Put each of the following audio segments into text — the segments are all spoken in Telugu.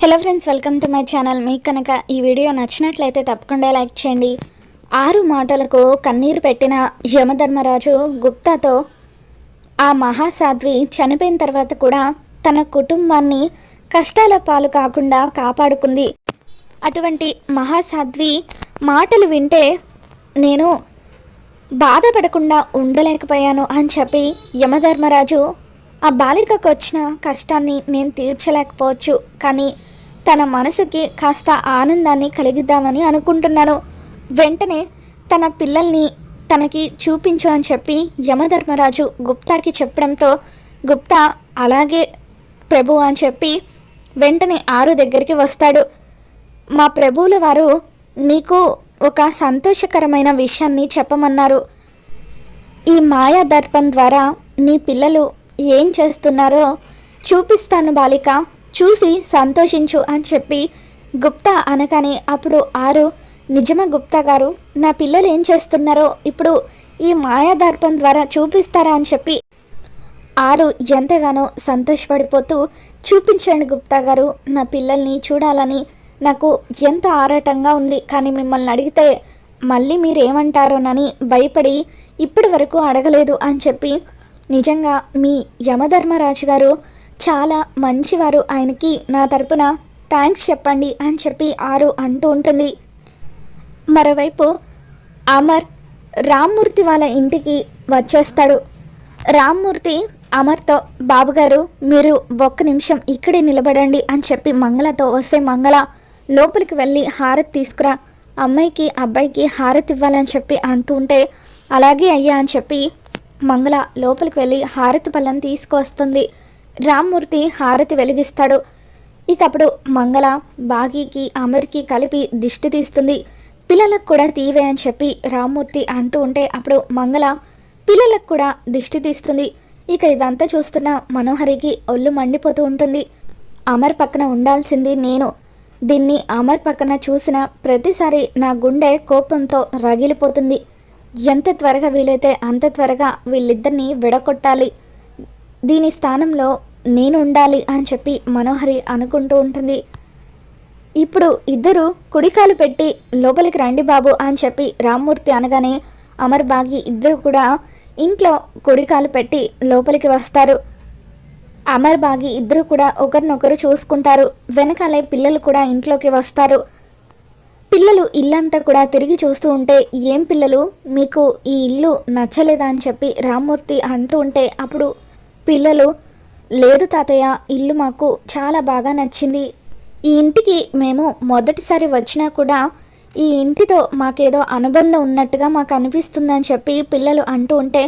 Hello friends, welcome to my channel. మీకు కనుక ఈ వీడియో నచ్చినట్లయితే తప్పకుండా లైక్ చేయండి. 6 మాటలకు కన్నీరు పెట్టిన యమధర్మరాజు గుప్తాతో ఆ మహాసాధ్వి చనిపోయిన తర్వాత కూడా తన కుటుంబాన్ని కష్టాల పాలు కాకుండా కాపాడుకుంది. అటువంటి మహాసాధ్వి మాటలు వింటే నేను బాధపడకుండా ఉండలేకపోయాను అని చెప్పి యమధర్మరాజు ఆ బాలికకు వచ్చిన కష్టాన్ని నేను తీర్చలేకపోవచ్చు, కానీ తన మనసుకి కాస్త ఆనందాన్ని కలిగిద్దామని అనుకుంటున్నాను. వెంటనే తన పిల్లల్ని తనకి చూపించు అని చెప్పి యమధర్మరాజు గుప్తాకి చెప్పడంతో గుప్తా అలాగే ప్రభు అని చెప్పి వెంటనే 6 దగ్గరికి వస్తాడు. మా ప్రభువుల వారు నీకు ఒక సంతోషకరమైన విషయాన్ని చెప్పమన్నారు. ఈ మాయా దర్పం ద్వారా నీ పిల్లలు ఏం చేస్తున్నారో చూపిస్తాను బాలిక, చూసి సంతోషించు అని చెప్పి గుప్తా అనగానే అప్పుడు 6 నిజమా గుప్తా గారు, నా పిల్లలు ఏం చేస్తున్నారో ఇప్పుడు ఈ మాయాదర్పం ద్వారా చూపిస్తారా అని చెప్పి 6 ఎంతగానో సంతోషపడిపోతూ చూపించండి గుప్తా గారు, నా పిల్లల్ని చూడాలని నాకు ఎంతో ఆరాటంగా ఉంది, కానీ మిమ్మల్ని అడిగితే మళ్ళీ మీరేమంటారోనని భయపడి ఇప్పటి వరకు అడగలేదు అని చెప్పి నిజంగా మీ యమధర్మరాజు గారు చాలా మంచివారు, ఆయనకి నా తరపున థ్యాంక్స్ చెప్పండి అని చెప్పి 6 అంటూ ఉంటుంది. మరోవైపు అమర్ రామ్మూర్తి వాళ్ళ ఇంటికి వచ్చేస్తాడు. రామ్మూర్తి అమర్తో బాబుగారు మీరు ఒక్క నిమిషం ఇక్కడే నిలబడండి అని చెప్పి మంగళతో వస్తే మంగళ లోపలికి వెళ్ళి హారతి తీసుకురా, అమ్మాయికి అబ్బాయికి హారతి ఇవ్వాలని చెప్పి అంటూ ఉంటే అలాగే అయ్యా అని చెప్పి మంగళ లోపలికి వెళ్ళి హారతి పళ్ళని తీసుకొస్తుంది. రామ్మూర్తి హారతి వెలిగిస్తాడు. ఇక అప్పుడు మంగళ బాగీకి అమర్కి కలిపి దిష్టి తీస్తుంది. పిల్లలకు కూడా తీవే అని చెప్పి రామ్మూర్తి అంటూ ఉంటే అప్పుడు మంగళ పిల్లలకు కూడా దిష్టి తీస్తుంది. ఇక ఇదంతా చూస్తున్న మనోహరికి ఒళ్ళు మండిపోతూ ఉంటుంది. అమర్ పక్కన ఉండాల్సింది నేను, దీన్ని అమర్ పక్కన చూసిన ప్రతిసారి నా గుండె కోపంతో రగిలిపోతుంది. ఎంత త్వరగా వీలైతే అంత త్వరగా వీళ్ళిద్దరిని విడగొట్టాలి, దీని స్థానంలో నేను ఉండాలి అని చెప్పి మనోహరి అనుకుంటూ ఉంటుంది. ఇప్పుడు ఇద్దరు కుడికాలు పెట్టి లోపలికి రండి బాబు అని చెప్పి రామ్మూర్తి అనగానే అమర్ బాగి ఇద్దరు కూడా ఇంట్లో కుడికాలు పెట్టి లోపలికి వస్తారు. అమర్ బాగి ఇద్దరు కూడా ఒకరినొకరు చూసుకుంటారు. వెనకాలే పిల్లలు కూడా ఇంట్లోకి వస్తారు. పిల్లలు ఇల్లంతా కూడా తిరిగి చూస్తూ ఉంటే ఏం పిల్లలు మీకు ఈ ఇల్లు నచ్చలేదా అని చెప్పి రామ్మూర్తి అంటూ ఉంటే అప్పుడు పిల్లలు లేదు తాతయ్య, ఇల్లు మాకు చాలా బాగా నచ్చింది, ఈ ఇంటికి మేము మొదటిసారి వచ్చినా కూడా ఈ ఇంటితో మాకేదో అనుబంధం ఉన్నట్టుగా మాకు అనిపిస్తుందని చెప్పి పిల్లలు అంటూ ఉంటే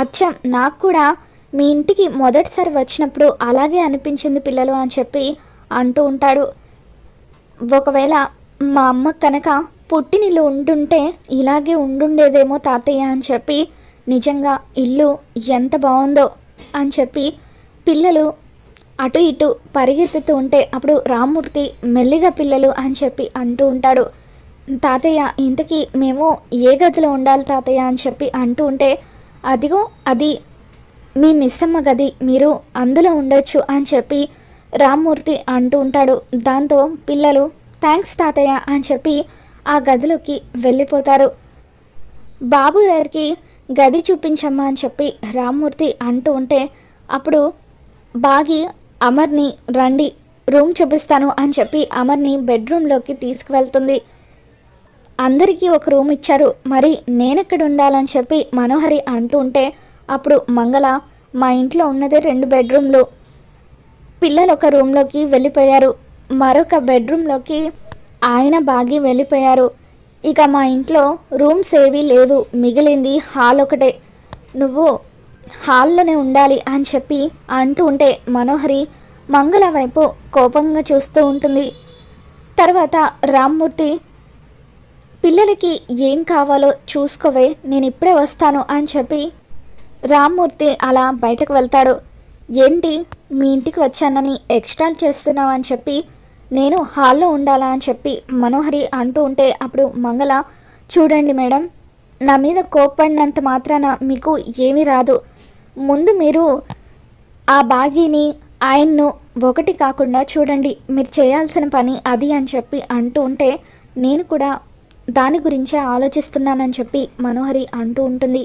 అచ్చం నాకు కూడా మీ ఇంటికి మొదటిసారి వచ్చినప్పుడు అలాగే అనిపించింది పిల్లలు అని చెప్పి అంటూ ఉంటాడు. ఒకవేళ మా అమ్మ కనుక పుట్టినిల్లు ఉంటుంటే ఇలాగే ఉండుండేదేమో తాతయ్య అని చెప్పి నిజంగా ఇల్లు ఎంత బాగుందో అని చెప్పి పిల్లలు అటు ఇటు పరిగెత్తుతూ ఉంటే అప్పుడు రామ్మూర్తి మెల్లిగా పిల్లలు అని చెప్పి అంటూ ఉంటాడు. తాతయ్య ఇంతకీ మేము ఏ గదిలో ఉండాలి తాతయ్య అని చెప్పి అంటూ ఉంటే అదిగో అది మీ మిస్సమ్మ గది, మీరు అందులో ఉండొచ్చు అని చెప్పి రామ్మూర్తి అంటూ ఉంటాడు. దాంతో పిల్లలు థ్యాంక్స్ తాతయ్య అని చెప్పి ఆ గదిలోకి వెళ్ళిపోతారు. బాబు గారికి గది చూపించమ్మా అని చెప్పి రామ్మూర్తి అంటూ ఉంటే అప్పుడు బాగి అమర్ని రండి రూమ్ చూపిస్తాను అని చెప్పి అమర్ని బెడ్రూమ్లోకి తీసుకువెళ్తుంది. అందరికీ ఒక రూమ్ ఇచ్చారు, మరి నేనెక్కడ ఉండాలని చెప్పి మనోహరి అంటూ ఉంటే అప్పుడు మంగళ మా ఇంట్లో ఉన్నదే 2 బెడ్రూమ్లు, పిల్లలు ఒక రూమ్లోకి వెళ్ళిపోయారు, మరొక బెడ్రూమ్లోకి ఆయన బాగి వెళ్ళిపోయారు, ఇక మా ఇంట్లో రూమ్స్ ఏవీ లేవు, మిగిలింది హాల్ ఒకటే, నువ్వు హాల్లోనే ఉండాలి అని చెప్పి అంటూ ఉంటే మనోహరి మంగళ వైపు కోపంగా చూస్తూ ఉంటుంది. తర్వాత రామ్మూర్తి పిల్లలకి ఏం కావాలో చూసుకోవే, నేను ఇప్పుడే వస్తాను అని చెప్పి రామ్మూర్తి అలా బయటకు వెళ్తాడు. ఏంటి మీ ఇంటికి వచ్చానని ఎక్స్ట్రా చేస్తున్నావు అని చెప్పి నేను హాల్లో ఉండాలా అని చెప్పి మనోహరి అంటూ ఉంటే అప్పుడు మంగళ చూడండి మేడం, నా మీద కోప్పడినంత మాత్రాన మీకు ఏమీ రాదు, ముందు మీరు ఆ బాగీని ఆయన్ను ఒకటి కాకుండా చూడండి, మీరు చేయాల్సిన పని అది అని చెప్పి అంటూ ఉంటే నేను కూడా దాని గురించే ఆలోచిస్తున్నానని చెప్పి మనోహరి అంటూ ఉంటుంది.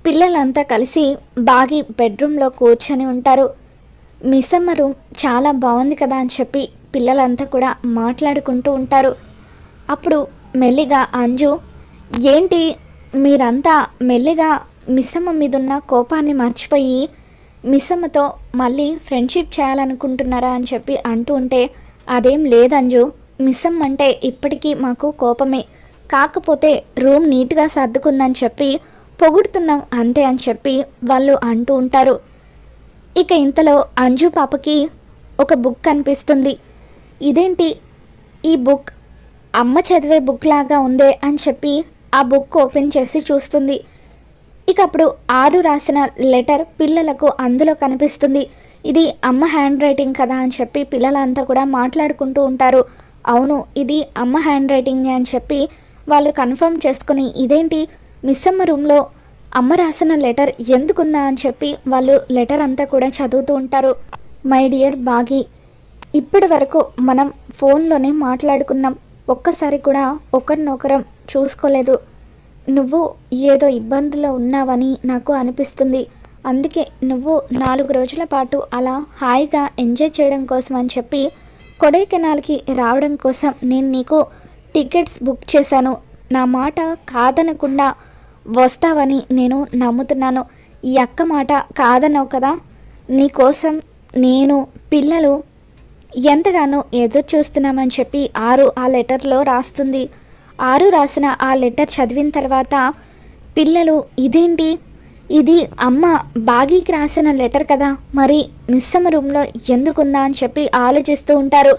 పిల్లలంతా కలిసి బాగి బెడ్రూమ్లో కూర్చొని ఉంటారు. మిస్సమ్మ రూమ్ చాలా బాగుంది కదా అని చెప్పి పిల్లలంతా కూడా మాట్లాడుకుంటూ ఉంటారు. అప్పుడు మెల్లిగా అంజు, ఏంటి మీరంతా మెల్లిగా మిస్సమ్మ మీదున్న కోపాన్ని మర్చిపోయి మిస్సమ్మతో మళ్ళీ ఫ్రెండ్షిప్ చేయాలనుకుంటున్నారా అని చెప్పి అంటూ ఉంటే, అదేం లేదంజు, మిస్సమ్మ అంటే ఇప్పటికీ మాకు కోపమే, కాకపోతే రూమ్ నీట్గా సర్దుకుందని చెప్పి పొగుడుతున్నాం అంతే అని చెప్పి వాళ్ళు అంటూ ఉంటారు. ఇక ఇంతలో అంజు పాపకి ఒక బుక్ కనిపిస్తుంది. ఇదేంటి ఈ బుక్ అమ్మ చదివే బుక్ లాగా ఉందే అని చెప్పి ఆ బుక్ ఓపెన్ చేసి చూస్తుంది. ఇక అప్పుడు ఆరు రాసిన లెటర్ పిల్లలకు అందులో కనిపిస్తుంది. ఇది అమ్మ హ్యాండ్ రైటింగ్ కదా అని చెప్పి పిల్లలంతా కూడా మాట్లాడుకుంటూ ఉంటారు. అవును, ఇది అమ్మ హ్యాండ్ రైటింగ్ అని చెప్పి వాళ్ళు కన్ఫర్మ్ చేసుకుని, ఇదేంటి మిస్సమ్మ రూమ్లో అమ్మ రాసిన లెటర్ ఎందుకుందా అని చెప్పి వాళ్ళు లెటర్ అంతా కూడా చదువుతూ ఉంటారు. మై డియర్ బాగి, ఇప్పటి వరకు మనం ఫోన్లోనే మాట్లాడుకున్నాం, ఒక్కసారి కూడా ఒకరినొకరం చూసుకోలేదు. నువ్వు ఏదో ఇబ్బందులో ఉన్నావని నాకు అనిపిస్తుంది. అందుకే నువ్వు 4 రోజుల పాటు అలా హాయిగా ఎంజాయ్ చేయడం కోసం అని చెప్పి కొడైకెనాల్కి రావడం కోసం నేను నీకు టికెట్స్ బుక్ చేశాను. నా మాట కాదనకుండా వస్తావని నేను నమ్ముతున్నాను. ఈ అక్క మాట కాదన్నావు కదా, నీకోసం నేను పిల్లలు ఎంతగానో ఎదురు చూస్తున్నామని చెప్పి ఆరు ఆ లెటర్లో రాస్తుంది. ఆరు రాసిన ఆ లెటర్ చదివిన తర్వాత పిల్లలు, ఇదేంటి, ఇది అమ్మ బాగీకి రాసిన లెటర్ కదా, మరి మిస్సమ్మ రూమ్లో ఎందుకుందా అని చెప్పి ఆలోచిస్తూ ఉంటారు.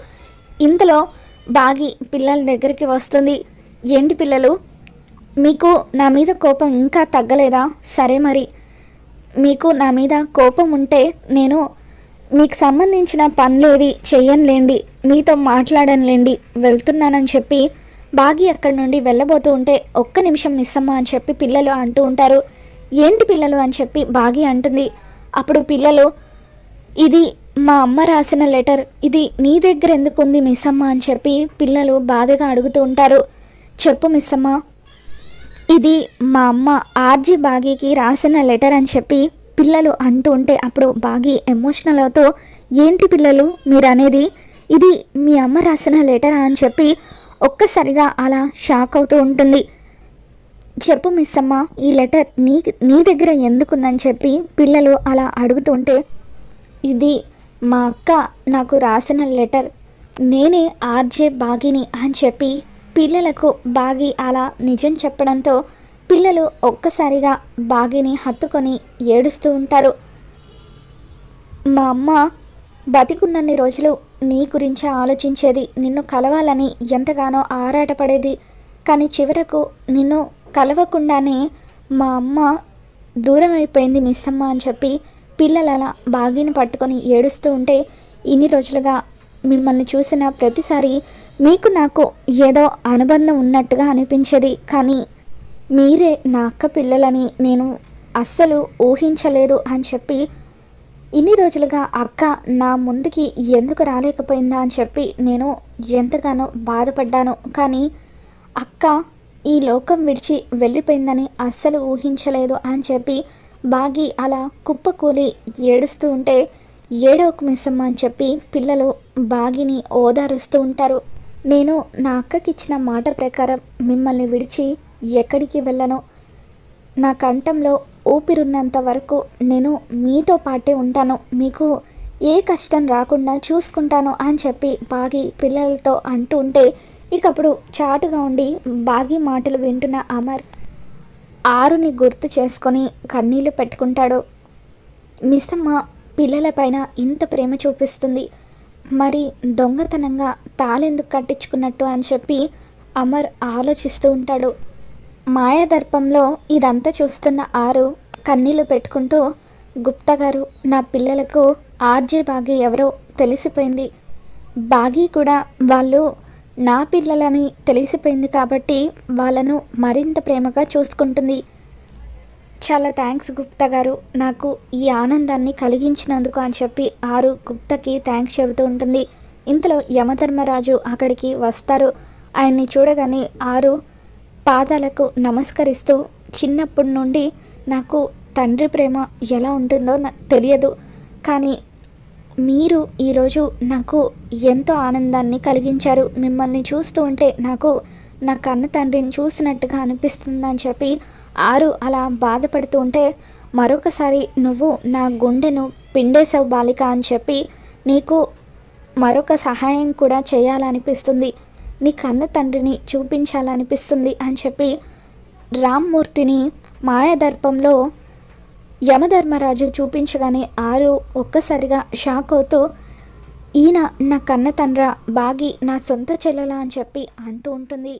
ఇంతలో బాగి పిల్లల దగ్గరికి వస్తుంది. ఏంటి పిల్లలు, మీకు నా మీద కోపం ఇంకా తగ్గలేదా? సరే, మరి మీకు నా మీద కోపం ఉంటే నేను మీకు సంబంధించిన పనులేవి చెయ్యనులేండి, మీతో మాట్లాడనులేండి, వెళ్తున్నానని చెప్పి బాగి అక్కడి నుండి వెళ్ళబోతూ ఉంటే, ఒక్క నిమిషం మిస్సమ్మ అని చెప్పి పిల్లలు అంటూ ఉంటారు. ఏంటి పిల్లలు అని చెప్పి బాగి అంటుంది. అప్పుడు పిల్లలు, ఇది మా అమ్మ రాసిన లెటర్, ఇది నీ దగ్గర ఎందుకుంది మిస్సమ్మ అని చెప్పి పిల్లలు బాధగా అడుగుతూ ఉంటారు. చెప్పు మిస్సమ్మ, ఇది మా అమ్మ ఆర్జీ బాగీకి రాసిన లెటర్ అని చెప్పి పిల్లలు అంటూ ఉంటే, అప్పుడు బాగి ఎమోషనల్ అవుతూ, ఏంటి పిల్లలు మీరు అనేది, ఇది మీ అమ్మ రాసిన లెటరా అని చెప్పి ఒక్కసారిగా అలా షాక్ అవుతూ ఉంటుంది. చెప్పు మిస్సమ్మ, ఈ లెటర్ నీ దగ్గర ఎందుకుందని చెప్పి పిల్లలు అలా అడుగుతుంటే, ఇది మా అక్క నాకు రాసిన లెటర్, నేనే ఆర్జే బాగిని అని చెప్పి పిల్లలకు బాగి అలా నిజం చెప్పడంతో పిల్లలు ఒక్కసారిగా బాగిని హత్తుకొని ఏడుస్తూ ఉంటారు. మా అమ్మ బతికున్నన్ని రోజులు నీ గురించి ఆలోచించేది, నిన్ను కలవాలని ఎంతగానో ఆరాటపడేది, కానీ చివరకు నిన్ను కలవకుండానే మా అమ్మ దూరం అయిపోయింది మిస్సమ్మ అని చెప్పి పిల్లలు అలా బాగిని పట్టుకొని ఏడుస్తూ ఉంటే, ఇన్ని రోజులుగా మిమ్మల్ని చూసిన ప్రతిసారి మీకు నాకు ఏదో అనుబంధం ఉన్నట్టుగా అనిపించేది, కానీ మీరే నా అక్క పిల్లలని నేను అస్సలు ఊహించలేదు అని చెప్పి ఇన్ని రోజులుగా అక్క నా ముందుకి ఎందుకు రాలేకపోయిందా అని చెప్పి నేను ఎంతగానో బాధపడ్డాను, కానీ అక్క ఈ లోకం విడిచి వెళ్ళిపోయిందని అస్సలు ఊహించలేదు అని చెప్పి బాగి అలా కుప్పకూలి ఏడుస్తూ ఉంటే, ఏడవకు మిస్సమ్మ అని చెప్పి పిల్లలు బాగిని ఓదారుస్తూ ఉంటారు. నేను నా అక్కకి ఇచ్చిన మాట ప్రకారం మిమ్మల్ని విడిచి ఎక్కడికి వెళ్ళను, నా కంఠంలో ఊపిరున్నంత వరకు నేను మీతో పాటే ఉంటాను, మీకు ఏ కష్టం రాకుండా చూసుకుంటాను అని చెప్పి బాగి పిల్లలతో అంటూ ఉంటే, ఇకప్పుడు చాటుగా ఉండి బాగి మాటలు వింటున్న అమర్ ఆరుని గుర్తు చేసుకొని కన్నీళ్లు పెట్టుకుంటాడు. మిస్సమ్మ పిల్లలపైన ఇంత ప్రేమ చూపిస్తుంది, మరి దొంగతనంగా తాళెందుకు కట్టించుకున్నట్టు అని చెప్పి అమర్ ఆలోచిస్తూ ఉంటాడు. మాయాదర్పంలో ఇదంతా చూస్తున్న ఆరు కన్నీళ్లు పెట్టుకుంటూ, గుప్తా గారు, నా పిల్లలకు ఆర్జే బాగి ఎవరో తెలిసిపోయింది, బాగి కూడా వాళ్ళు నా పిల్లలని తెలిసిపోయింది కాబట్టి వాళ్ళను మరింత ప్రేమగా చూసుకుంటుంది, చాలా థ్యాంక్స్ గుప్తా గారు, నాకు ఈ ఆనందాన్ని కలిగించినందుకు అని చెప్పి ఆరు గుప్తాకి థ్యాంక్స్ చెబుతూ ఉంటుంది. ఇంతలో యమధర్మరాజు అక్కడికి వస్తారు. ఆయన్ని చూడగానే ఆరు పాదాలకు నమస్కరిస్తూ, చిన్నప్పటి నుండి నాకు తండ్రి ప్రేమ ఎలా ఉంటుందో నాకు తెలియదు, కానీ మీరు ఈరోజు నాకు ఎంతో ఆనందాన్ని కలిగించారు. మిమ్మల్ని చూస్తూ ఉంటే నాకు నా కన్న తండ్రిని చూసినట్టుగా అనిపిస్తుందని చెప్పి ఆరు అలా బాధపడుతూ ఉంటే, మరొకసారి నువ్వు నా గుండెను పిండేశావు బాలిక అని చెప్పి నీకు మరొక సహాయం కూడా చేయాలనిపిస్తుంది, నీ కన్న తండ్రిని చూపించాలనిపిస్తుంది అని చెప్పి రామ్మూర్తిని మాయాదర్పంలో యమధర్మరాజు చూపించగానే ఆరు ఒక్కసారిగా షాక్ అవుతూ, ఈయన నా కన్న తండ్ర, బాగి నా సొంత చెల్లెలా అని చెప్పి అంటూ ఉంటుంది.